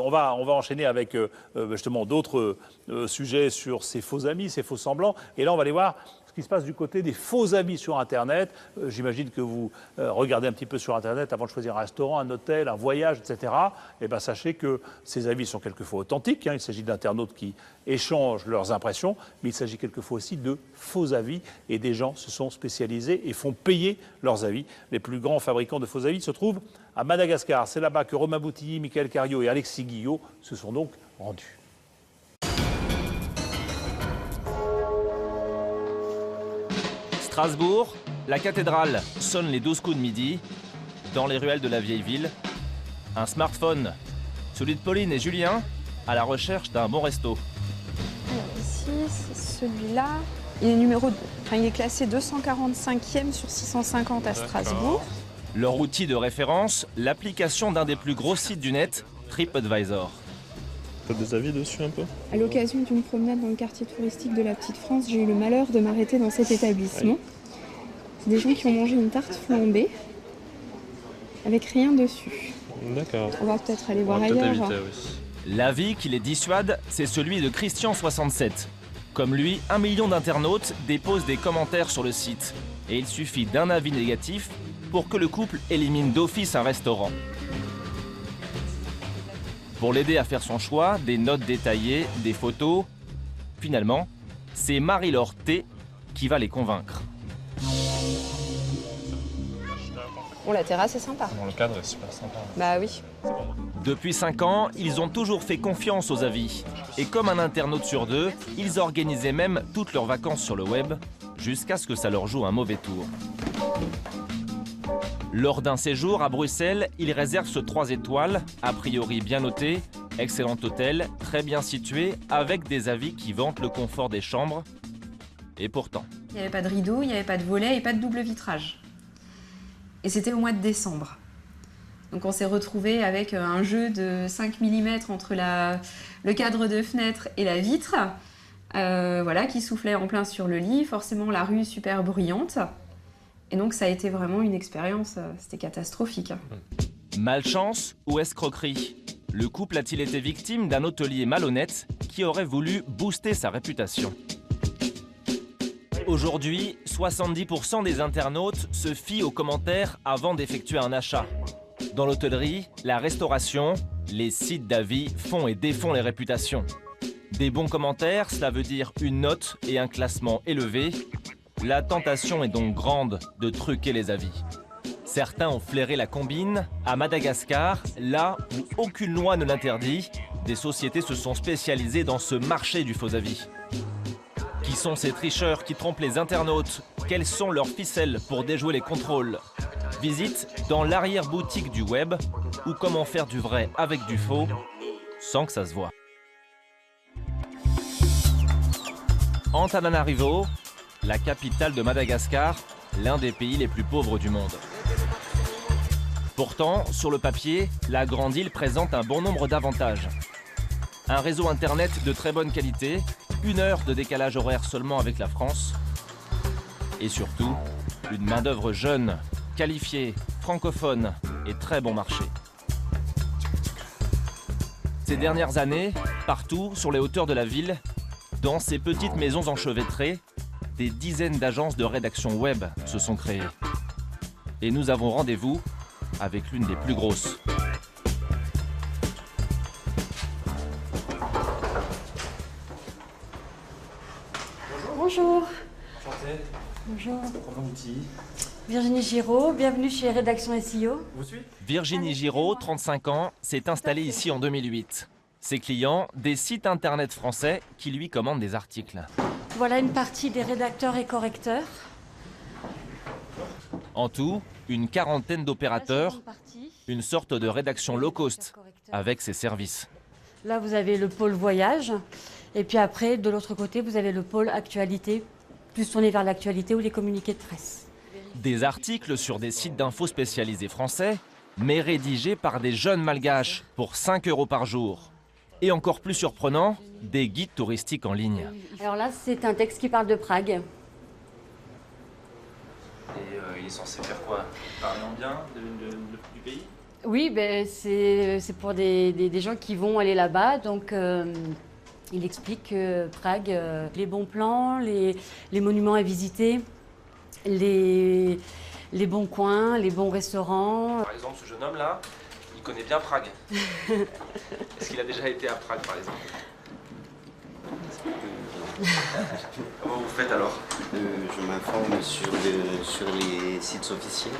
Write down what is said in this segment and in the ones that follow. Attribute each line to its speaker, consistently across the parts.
Speaker 1: on va enchaîner avec justement d'autres sujets sur ces faux amis, ces faux semblants. Et là, on va aller voir ce qui se passe du côté des faux amis sur Internet. J'imagine que vous regardez un petit peu sur Internet avant de choisir un restaurant, un hôtel, un voyage, etc. Eh bien, sachez que ces avis sont quelquefois authentiques. Il s'agit d'internautes qui échangent leurs impressions, mais il s'agit quelquefois aussi de faux avis. Et des gens se sont spécialisés et font payer leurs avis. Les plus grands fabricants de faux avis se trouvent à Madagascar. C'est là-bas que Romain Boutilly, Michael Cario et Alexis Guillot se sont donc rendus.
Speaker 2: Strasbourg, la cathédrale sonne les 12 coups de midi. Dans les ruelles de la vieille ville, un smartphone, celui de Pauline et Julien, à la recherche d'un bon resto.
Speaker 3: Alors ici, c'est celui-là. Il est il est classé 245e sur 650 à Strasbourg.
Speaker 2: Leur outil de référence, l'application d'un des plus gros sites du net, TripAdvisor.
Speaker 4: T'as des avis dessus un peu?
Speaker 3: À l'occasion d'une promenade dans le quartier touristique de la Petite France, j'ai eu le malheur de m'arrêter dans cet établissement. C'est des gens qui ont mangé une tarte flambée avec rien dessus.
Speaker 4: D'accord.
Speaker 3: On va peut-être aller voir
Speaker 4: peut-être
Speaker 3: ailleurs.
Speaker 4: éviter, oui.
Speaker 2: L'avis qui les dissuade, c'est celui de Christian67. Comme lui, 1 million d'internautes déposent des commentaires sur le site. Et il suffit d'un avis négatif pour que le couple élimine d'office un restaurant. Pour l'aider à faire son choix, des notes détaillées, des photos. Finalement, c'est Marie-Laure T qui va les convaincre.
Speaker 3: Bon, la terrasse est sympa.
Speaker 4: Bon, le cadre est super sympa.
Speaker 3: Bah oui.
Speaker 2: Depuis 5 ans, ils ont toujours fait confiance aux avis. Et comme un internaute sur 2, ils organisaient même toutes leurs vacances sur le web, jusqu'à ce que ça leur joue un mauvais tour. Lors d'un séjour à Bruxelles, ils réservent ce 3 étoiles, a priori bien noté, excellent hôtel, très bien situé, avec des avis qui vantent le confort des chambres. Et pourtant...
Speaker 5: Il n'y avait pas de rideau, il n'y avait pas de volet et pas de double vitrage. Et c'était au mois de décembre. Donc on s'est retrouvés avec un jeu de 5 mm entre le cadre de fenêtre et la vitre, qui soufflait en plein sur le lit, forcément la rue super bruyante. Et donc ça a été vraiment une expérience, c'était catastrophique.
Speaker 2: Malchance ou escroquerie? Le couple a-t-il été victime d'un hôtelier malhonnête qui aurait voulu booster sa réputation? Aujourd'hui, 70% des internautes se fient aux commentaires avant d'effectuer un achat. Dans l'hôtellerie, la restauration, les sites d'avis font et défont les réputations. Des bons commentaires, cela veut dire une note et un classement élevé. La tentation est donc grande de truquer les avis. Certains ont flairé la combine. À Madagascar, là où aucune loi ne l'interdit, des sociétés se sont spécialisées dans ce marché du faux avis. Qui sont ces tricheurs qui trompent les internautes? Quelles sont leurs ficelles pour déjouer les contrôles? Visite dans l'arrière-boutique du web, ou comment faire du vrai avec du faux, sans que ça se voie. Antananarivo, la capitale de Madagascar, l'un des pays les plus pauvres du monde. Pourtant, sur le papier, la grande île présente un bon nombre d'avantages. Un réseau internet de très bonne qualité, 1 heure de décalage horaire seulement avec la France. Et surtout, une main-d'œuvre jeune, qualifiée, francophone et très bon marché. Ces dernières années, partout sur les hauteurs de la ville, dans ces petites maisons enchevêtrées, des dizaines d'agences de rédaction web se sont créées. Et nous avons rendez-vous avec l'une des plus grosses.
Speaker 6: Bonjour.
Speaker 2: Enchanté.
Speaker 6: Bonjour.
Speaker 2: Romain Boutilly.
Speaker 6: Virginie Giraud, bienvenue chez Rédaction SEO.
Speaker 2: Vous suivez? Virginie Giraud, 35 ans, s'est installée ici en 2008. Ses clients, des sites internet français qui lui commandent des articles.
Speaker 6: Voilà une partie des rédacteurs et correcteurs.
Speaker 2: En tout, une quarantaine d'opérateurs, une sorte de rédaction low cost avec ses services.
Speaker 6: Là, vous avez le pôle voyage. Et puis après, de l'autre côté, vous avez le pôle actualité, plus tourné vers l'actualité ou les communiqués de presse.
Speaker 2: Des articles sur des sites d'infos spécialisés français, mais rédigés par des jeunes malgaches pour 5 € par jour. Et encore plus surprenant, des guides touristiques en ligne.
Speaker 6: Alors là, c'est un texte qui parle de Prague.
Speaker 2: Et il est censé faire quoi? Parler en bien du pays?
Speaker 6: Oui, ben, c'est pour des gens qui vont aller là-bas. Donc, il explique Prague, les bons plans, les monuments à visiter, les bons coins, les bons restaurants.
Speaker 2: Par exemple, ce jeune homme-là, il connaît bien Prague. Est-ce qu'il a déjà été à Prague, par exemple? Comment vous faites alors?
Speaker 7: Je m'informe sur les sites officiels.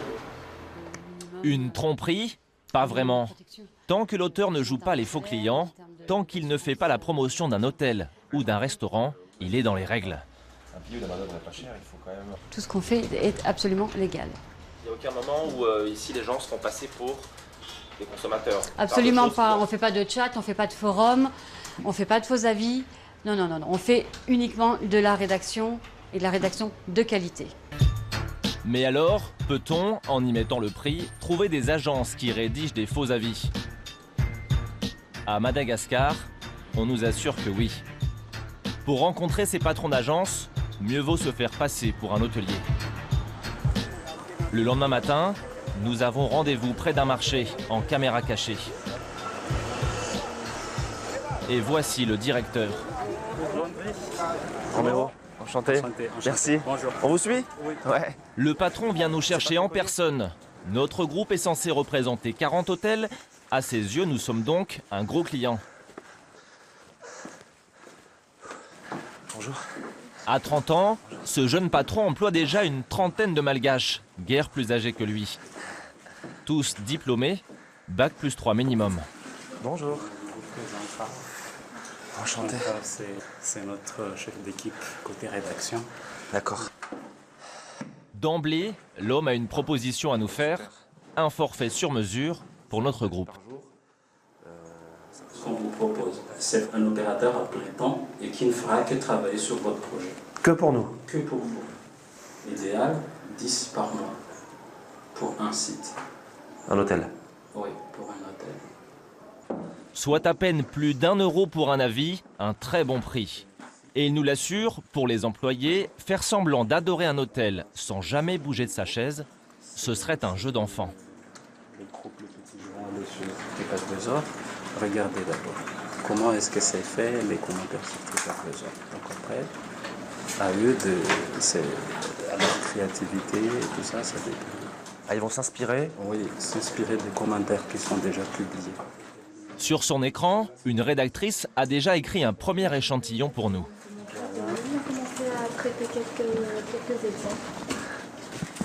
Speaker 2: Une tromperie? Pas vraiment. Tant que l'auteur ne joue pas les faux clients, tant qu'il ne fait pas la promotion d'un hôtel ou d'un restaurant, il est dans les règles.
Speaker 4: Un billet de la main-d'œuvre pas cher, il faut quand même.
Speaker 6: Tout ce qu'on fait est absolument légal.
Speaker 2: Il n'y a aucun moment où ici les gens se font passer pour des consommateurs?
Speaker 6: Absolument pas. On ne fait pas de chat, on ne fait pas de forum, on ne fait pas de faux avis. Non, non, non, non. On fait uniquement de la rédaction et de la rédaction de qualité.
Speaker 2: Mais alors, peut-on, en y mettant le prix, trouver des agences qui rédigent des faux avis? À Madagascar, on nous assure que oui. Pour rencontrer ces patrons d'agence, mieux vaut se faire passer pour un hôtelier. Le lendemain matin, nous avons rendez-vous près d'un marché, en caméra cachée. Et voici le directeur.
Speaker 8: Roméo, enchanté. Merci.
Speaker 9: Bonjour.
Speaker 8: On vous suit?
Speaker 9: Oui.
Speaker 8: Ouais.
Speaker 2: Le patron vient nous chercher en personne. Notre groupe est censé représenter 40 hôtels. À ses yeux, nous sommes donc un gros client.
Speaker 8: Bonjour.
Speaker 2: À 30 ans, ce jeune patron emploie déjà une trentaine de malgaches, guère plus âgés que lui. Tous diplômés, bac plus 3 minimum.
Speaker 8: Bonjour. Enchanté.
Speaker 9: C'est notre chef d'équipe côté rédaction.
Speaker 8: D'accord.
Speaker 2: D'emblée, l'homme a une proposition à nous faire, un forfait sur mesure pour notre groupe.
Speaker 9: Ce qu'on vous propose, c'est un opérateur à plein temps et qui ne fera que travailler sur votre projet.
Speaker 8: Que pour nous?
Speaker 9: Que pour vous. L'idéal, 10 par mois pour un site.
Speaker 8: Un hôtel.
Speaker 9: Oui, pour un hôtel.
Speaker 2: Soit à peine plus d'1 euro pour un avis, un très bon prix. Et il nous l'assure, pour les employés, faire semblant d'adorer un hôtel sans jamais bouger de sa chaise, ce serait un jeu d'enfant.
Speaker 9: Le groupe Le Petit Journal sur TripAdvisor, regardez d'abord comment est-ce que c'est fait, les commentaires sur TripAdvisor. Donc après, à eux, à leur créativité et tout ça, ça dépend.
Speaker 8: Ah, ils vont s'inspirer?
Speaker 9: Oui, s'inspirer des commentaires qui sont déjà publiés.
Speaker 2: Sur son écran, une rédactrice a déjà écrit un premier échantillon pour nous.
Speaker 10: On va commencer à traiter quelques exemples.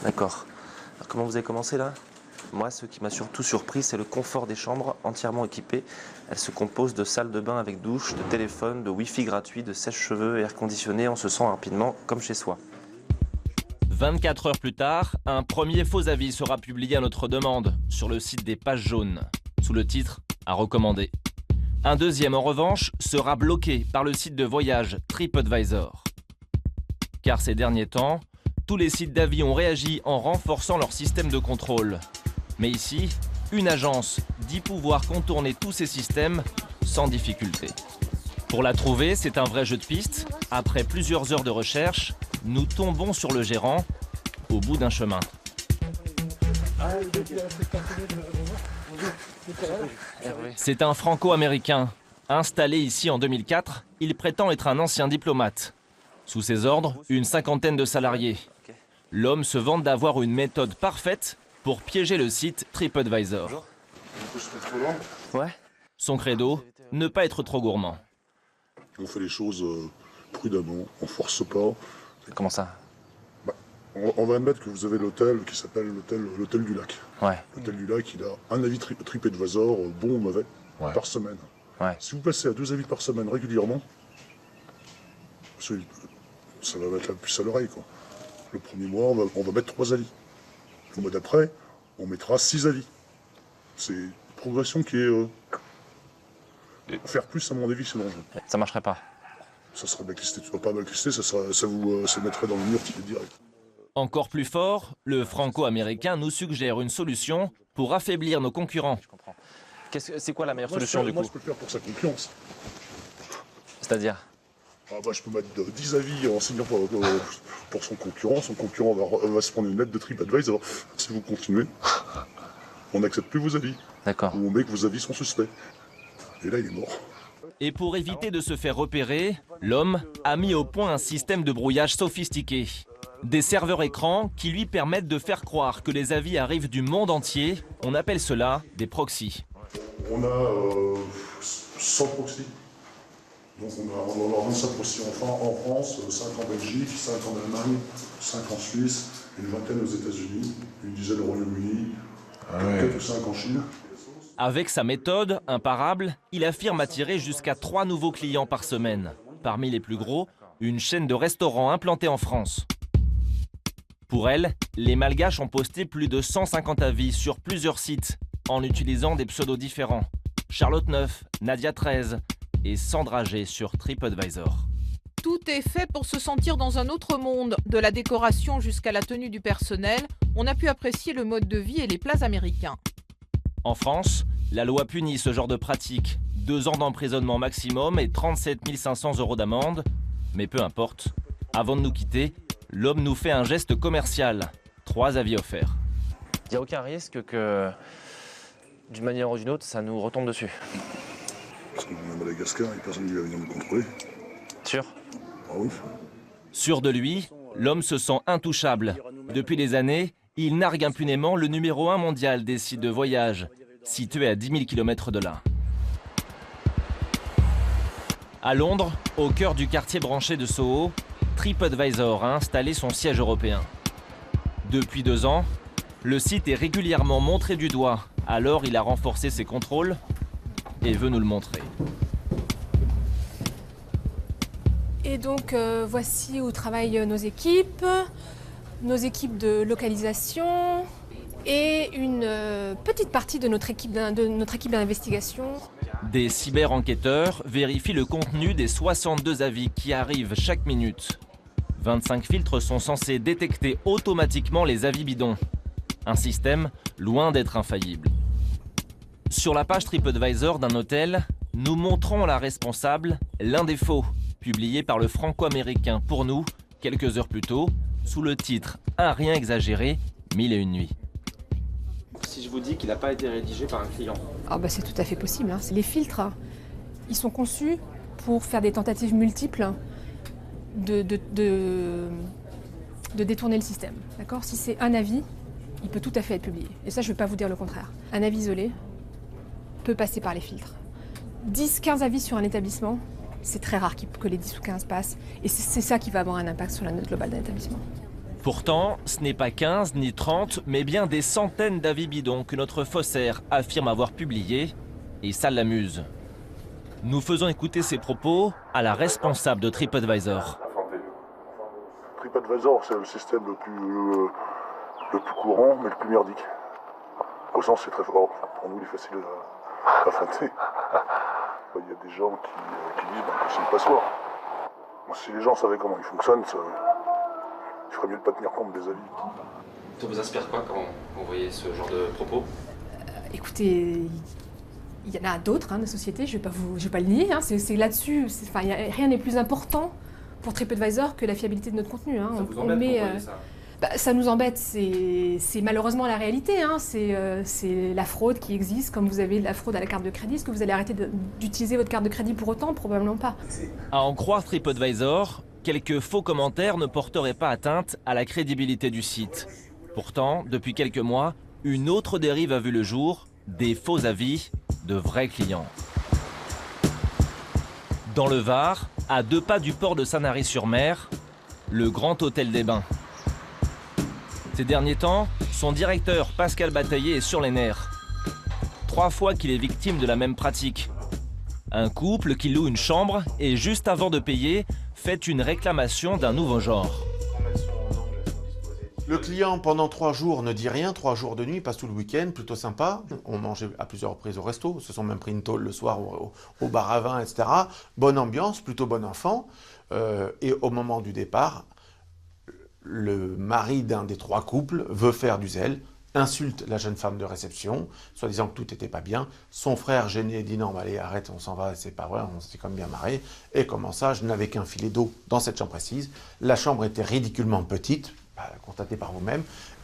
Speaker 8: D'accord. Alors, comment vous avez commencé là? Moi, ce qui m'a surtout surpris, c'est le confort des chambres entièrement équipées. Elles se composent de salles de bain avec douche, de téléphone, de wifi gratuit, de sèche-cheveux et air conditionné. On se sent rapidement comme chez soi.
Speaker 2: 24 heures plus tard, un premier faux avis sera publié à notre demande sur le site des Pages jaunes, sous le titre « À recommander ». Un deuxième, en revanche, sera bloqué par le site de voyage TripAdvisor. Car ces derniers temps, tous les sites d'avis ont réagi en renforçant leur système de contrôle. Mais ici, une agence dit pouvoir contourner tous ces systèmes sans difficulté. Pour la trouver, c'est un vrai jeu de piste. Après plusieurs heures de recherche, nous tombons sur le gérant au bout d'un chemin. C'est un franco-américain. Installé ici en 2004, il prétend être un ancien diplomate. Sous ses ordres, une cinquantaine de salariés. L'homme se vante d'avoir une méthode parfaite pour piéger le site TripAdvisor.
Speaker 8: Ouais.
Speaker 2: Son credo, ne pas être trop gourmand.
Speaker 11: On fait les choses prudemment, on force pas.
Speaker 8: Comment ça?
Speaker 11: On va admettre que vous avez l'hôtel qui s'appelle l'hôtel du Lac.
Speaker 8: Ouais.
Speaker 11: L'hôtel du Lac, il a un avis TripAdvisor, bon ou mauvais, par semaine.
Speaker 8: Ouais.
Speaker 11: Si vous passez à 2 avis par semaine régulièrement, ça va mettre la puce à l'oreille, quoi. Le premier mois, on va mettre 3 avis. Le mois d'après, on mettra 6 avis. C'est une progression qui est... Faire plus, à mon avis, c'est dangereux.
Speaker 8: Ça marcherait pas.
Speaker 11: Ça serait blacklisté. Pas blacklisté, ça vous mettrait dans le mur direct.
Speaker 2: Encore plus fort, le franco-américain nous suggère une solution pour affaiblir nos concurrents.
Speaker 8: Je comprends. C'est quoi la meilleure solution du coup?
Speaker 11: Moi, je peux le faire pour sa concurrence.
Speaker 8: C'est-à-dire?
Speaker 11: Je peux mettre 10 avis en signant pour son concurrent. Son concurrent va se prendre une lettre de TripAdvisor si vous continuez. on n'accepte plus vos avis.
Speaker 8: D'accord.
Speaker 11: Ou on met que vos avis sont suspects. Et là, il est mort.
Speaker 2: Et pour éviter de se faire repérer, l'homme a mis au point un système de brouillage sophistiqué. Des serveurs écrans qui lui permettent de faire croire que les avis arrivent du monde entier. On appelle cela des proxys.
Speaker 11: On a 100 proxys. Donc on a 27 proxys en France, 5 en Belgique, 5 en Allemagne, 5 en Suisse, une vingtaine aux États-Unis, une dizaine au Royaume-Uni, 4 ou 5 en Chine.
Speaker 2: Avec sa méthode imparable, il affirme attirer jusqu'à 3 nouveaux clients par semaine. Parmi les plus gros, une chaîne de restaurants implantée en France. Pour elle, les Malgaches ont posté plus de 150 avis sur plusieurs sites en utilisant des pseudos différents. Charlotte 9, Nadia 13 et Sandra G sur TripAdvisor.
Speaker 12: Tout est fait pour se sentir dans un autre monde. De la décoration jusqu'à la tenue du personnel, on a pu apprécier le mode de vie et les plats américains.
Speaker 2: En France, la loi punit ce genre de pratique. 2 ans d'emprisonnement maximum et 37 500 € d'amende. Mais peu importe. Avant de nous quitter, l'homme nous fait un geste commercial. 3 avis offerts.
Speaker 8: Il n'y a aucun risque que, d'une manière ou d'une autre, ça nous retombe dessus.
Speaker 11: Parce qu'on est à Madagascar et personne ne va venir nous contrôler.
Speaker 8: Sûr?
Speaker 11: Ah oui.
Speaker 2: Sûr de lui, l'homme se sent intouchable. Depuis des années, il nargue impunément le numéro 1 mondial des sites de voyage, situé à 10 000 km de là. À Londres, au cœur du quartier branché de Soho, TripAdvisor a installé son siège européen. Depuis 2 ans, le site est régulièrement montré du doigt. Alors il a renforcé ses contrôles et veut nous le montrer.
Speaker 13: Et donc voici où travaillent nos équipes de localisation et une petite partie de notre équipe d'investigation.
Speaker 2: Des cyber-enquêteurs vérifient le contenu des 62 avis qui arrivent chaque minute. 25 filtres sont censés détecter automatiquement les avis bidons. Un système loin d'être infaillible. Sur la page TripAdvisor d'un hôtel, nous montrons la responsable, l'un des faux, publié par le franco-américain Pour Nous, quelques heures plus tôt, sous le titre « Un rien exagéré, 1001 nuits ».
Speaker 8: Si je vous dis qu'il n'a pas été rédigé par un client?
Speaker 13: Ah bah c'est tout à fait possible. Hein. Les filtres, ils sont conçus pour faire des tentatives multiples de détourner le système. D'accord ? Si c'est un avis, il peut tout à fait être publié. Et ça, je ne vais pas vous dire le contraire. Un avis isolé peut passer par les filtres. 10-15 avis sur un établissement, c'est très rare que les 10 ou 15 passent. Et c'est ça qui va avoir un impact sur la note globale d'un établissement.
Speaker 2: Pourtant, ce n'est pas 15 ni 30, mais bien des centaines d'avis bidons que notre faussaire affirme avoir publiés, et ça l'amuse. Nous faisons écouter ses propos à la responsable de TripAdvisor.
Speaker 11: TripAdvisor, c'est le système le plus courant, mais le plus merdique. Au sens, c'est très fort. Pour nous, il est facile à feinter. Il y a des gens qui disent que c'est une passoire. Si les gens savaient comment il fonctionne, il ferait mieux de ne pas tenir compte des avis.
Speaker 8: Ça vous inspire quoi quand vous voyez ce genre de propos?
Speaker 13: Écoutez, il y en a d'autres, des sociétés, je vais pas le nier. C'est là-dessus, rien n'est plus important pour TripAdvisor que la fiabilité de notre contenu.
Speaker 8: Ça vous embête ça?
Speaker 13: Ça nous embête, c'est malheureusement la réalité. C'est la fraude qui existe, comme vous avez de la fraude à la carte de crédit. Est-ce que vous allez arrêter d'utiliser votre carte de crédit pour autant? Probablement pas.
Speaker 2: À en croire TripAdvisor, quelques faux commentaires ne porteraient pas atteinte à la crédibilité du site. Pourtant, depuis quelques mois, une autre dérive a vu le jour, des faux avis de vrais clients. Dans le Var, à 2 pas du port de Sanary-sur-Mer, le Grand Hôtel des Bains. Ces derniers temps, son directeur Pascal Bataillé est sur les nerfs. 3 fois qu'il est victime de la même pratique. Un couple qui loue une chambre et juste avant de payer, fait une réclamation d'un nouveau genre.
Speaker 14: Le client, pendant 3 jours, ne dit rien, 3 jours de nuit, passe tout le week-end, plutôt sympa. On mangeait à plusieurs reprises au resto, se sont même pris une tôle le soir au bar à vin, etc. Bonne ambiance, plutôt bon enfant. Et au moment du départ, le mari d'un des 3 couples veut faire du zèle, insulte la jeune femme de réception, soit disant que tout n'était pas bien. Son frère gêné dit non, allez, arrête, on s'en va, c'est pas vrai, on s'est quand même bien marré. Et comment ça, je n'avais qu'un filet d'eau dans cette chambre précise. La chambre était ridiculement petite, constatez par vous-même.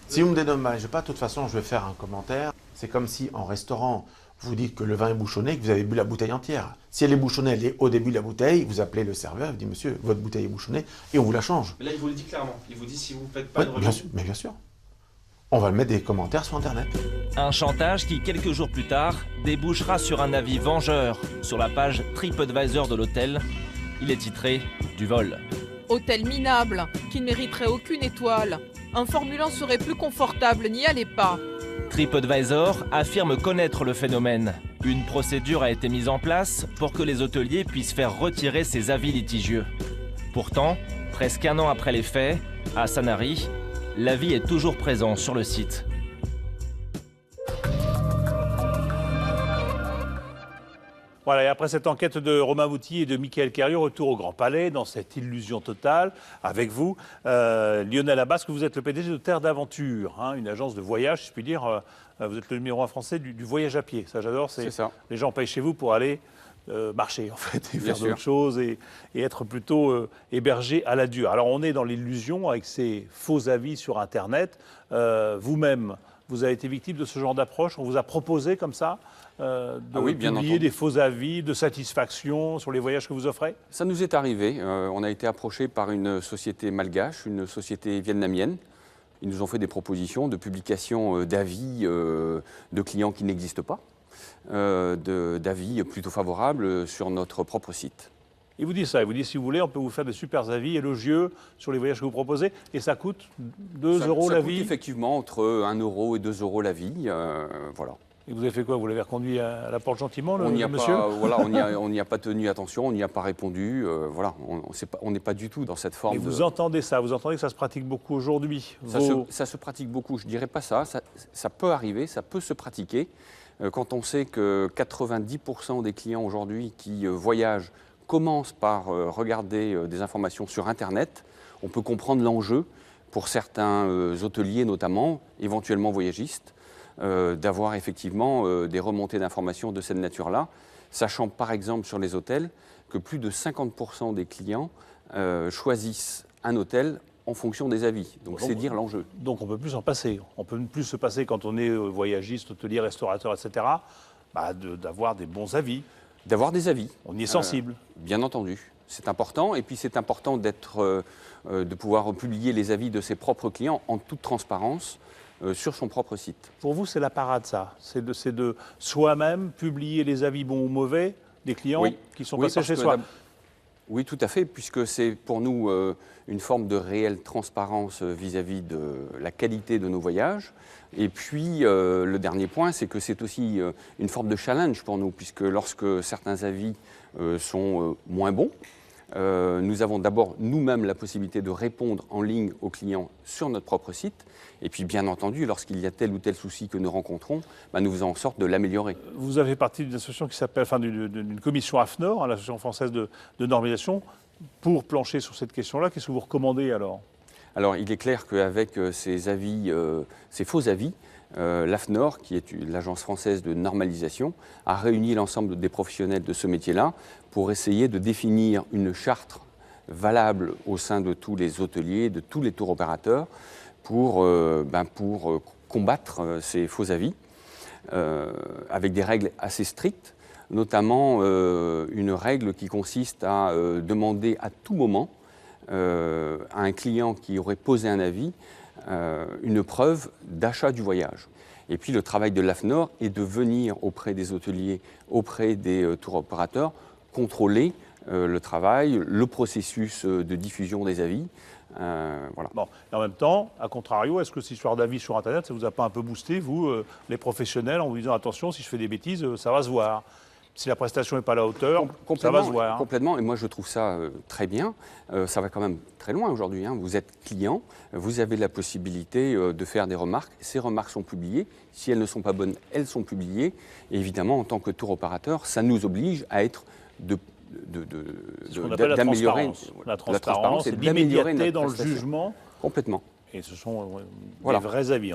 Speaker 14: Si vous me dédommagez pas, de toute façon, je vais faire un commentaire. C'est comme si en restaurant, vous dites que le vin est bouchonné, que vous avez bu la bouteille entière. Si elle est bouchonnée, elle est au début de la bouteille, vous appelez le serveur, vous dites monsieur, votre bouteille est bouchonnée, et on vous la change.
Speaker 4: Mais là, il vous le dit clairement. Il vous dit si vous ne faites pas
Speaker 14: Oui,
Speaker 4: de revue.
Speaker 14: bien sûr, mais bien sûr. On va le mettre des commentaires sur Internet.
Speaker 2: Un chantage qui, quelques jours plus tard, débouchera sur un avis vengeur sur la page TripAdvisor de l'hôtel. Il est titré « Du vol ».
Speaker 12: Hôtel minable, qui ne mériterait aucune étoile. Un Formule 1 serait plus confortable, n'y allez pas.
Speaker 2: TripAdvisor affirme connaître le phénomène. Une procédure a été mise en place pour que les hôteliers puissent faire retirer ces avis litigieux. Pourtant, presque un an après les faits, à Sanary, l'avis est toujours présent sur le site.
Speaker 1: Voilà, et après cette enquête de Romain Boutillier et de Michael Carriot, retour au Grand Palais, dans cette illusion totale, avec vous, Lionel Abbas, que vous êtes le PDG de Terre d'Aventure, hein, une agence de voyage, si je puis dire. Vous êtes le numéro 1 français du voyage à pied. Ça, j'adore.
Speaker 15: C'est ça.
Speaker 1: Les gens payent chez vous pour aller marcher, en fait, et faire d'autres choses, et être plutôt hébergés à la dure. Alors, on est dans l'illusion avec ces faux avis sur Internet. Vous-même, vous avez été victime de ce genre d'approche. On vous a proposé comme ça de publier des faux avis de satisfaction sur les voyages que vous offrez?
Speaker 15: Ça nous est arrivé. On a été approché par une société malgache, une société vietnamienne. Ils nous ont fait des propositions de publication d'avis de clients qui n'existent pas, d'avis plutôt favorables sur notre propre site.
Speaker 1: Il vous dit ça, il vous dit si vous voulez, on peut vous faire des super avis élogieux sur les voyages que vous proposez, et ça coûte 2 euros l'avis.
Speaker 15: Ça coûte effectivement entre 1 euro et 2 euros l'avis, voilà.
Speaker 1: Et vous avez fait quoi? Vous l'avez reconduit à la porte gentiment, le
Speaker 15: monsieur
Speaker 1: voilà,
Speaker 15: on n'y a pas tenu attention, on n'y a pas répondu, voilà, on n'est pas du tout dans cette forme.
Speaker 1: Et vous entendez ça, vous entendez que ça se pratique beaucoup aujourd'hui?
Speaker 15: Ça se pratique beaucoup, je ne dirais pas ça, ça peut arriver, ça peut se pratiquer. Quand on sait que 90% des clients aujourd'hui qui voyagent commencent par regarder des informations sur Internet, on peut comprendre l'enjeu pour certains hôteliers notamment, éventuellement voyagistes, d'avoir effectivement des remontées d'informations de cette nature-là, sachant par exemple sur les hôtels que plus de 50% des clients choisissent un hôtel en fonction des avis. Donc c'est dire l'enjeu.
Speaker 1: Donc on ne peut plus s'en passer. On ne peut plus se passer quand on est voyagiste, hôtelier, restaurateur, etc., d'avoir des bons avis.
Speaker 15: D'avoir des avis.
Speaker 1: On y est sensible.
Speaker 15: Bien entendu. C'est important. Et puis c'est important de pouvoir publier les avis de ses propres clients en toute transparence sur son propre site.
Speaker 1: Pour vous, c'est la parade, ça? C'est de soi-même publier les avis bons ou mauvais des clients qui sont passés chez soi?
Speaker 15: Oui, tout à fait, puisque c'est pour nous une forme de réelle transparence vis-à-vis de la qualité de nos voyages. Et puis, le dernier point, c'est que c'est aussi une forme de challenge pour nous, puisque lorsque certains avis sont moins bons, nous avons d'abord nous-mêmes la possibilité de répondre en ligne aux clients sur notre propre site. Et puis, bien entendu, lorsqu'il y a tel ou tel souci que nous rencontrons, nous faisons en sorte de l'améliorer.
Speaker 1: Vous avez partie d'une association qui s'appelle, d'une commission AFNOR, l'association française de normalisation, pour plancher sur cette question-là. Qu'est-ce que vous recommandez alors?
Speaker 15: Alors, il est clair qu'avec ces avis, ces faux avis, l'AFNOR, qui est l'agence française de normalisation, a réuni l'ensemble des professionnels de ce métier-là pour essayer de définir une charte valable au sein de tous les hôteliers, de tous les tours opérateurs, pour combattre ces faux avis, avec des règles assez strictes, notamment une règle qui consiste à demander à tout moment à un client qui aurait posé un avis une preuve d'achat du voyage. Et puis le travail de l'AFNOR est de venir auprès des hôteliers, auprès des tours opérateurs, contrôler le travail, le processus de diffusion des avis. Voilà.
Speaker 1: Bon. Et en même temps, à contrario, est-ce que cette histoire d'avis sur Internet, ça vous a pas un peu boosté, vous, les professionnels, en vous disant attention, si je fais des bêtises, ça va se voir? Si la prestation n'est pas à la hauteur, ça va se voir.
Speaker 15: Complètement, et moi je trouve ça très bien. Ça va quand même très loin aujourd'hui. Vous êtes client, vous avez la possibilité de faire des remarques. Ces remarques sont publiées. Si elles ne sont pas bonnes, elles sont publiées. Et évidemment, en tant que tour opérateur, ça nous oblige à être
Speaker 1: d'améliorer la transparence et d'améliorer dans le jugement.
Speaker 15: Complètement.
Speaker 1: Et ce sont des vrais avis.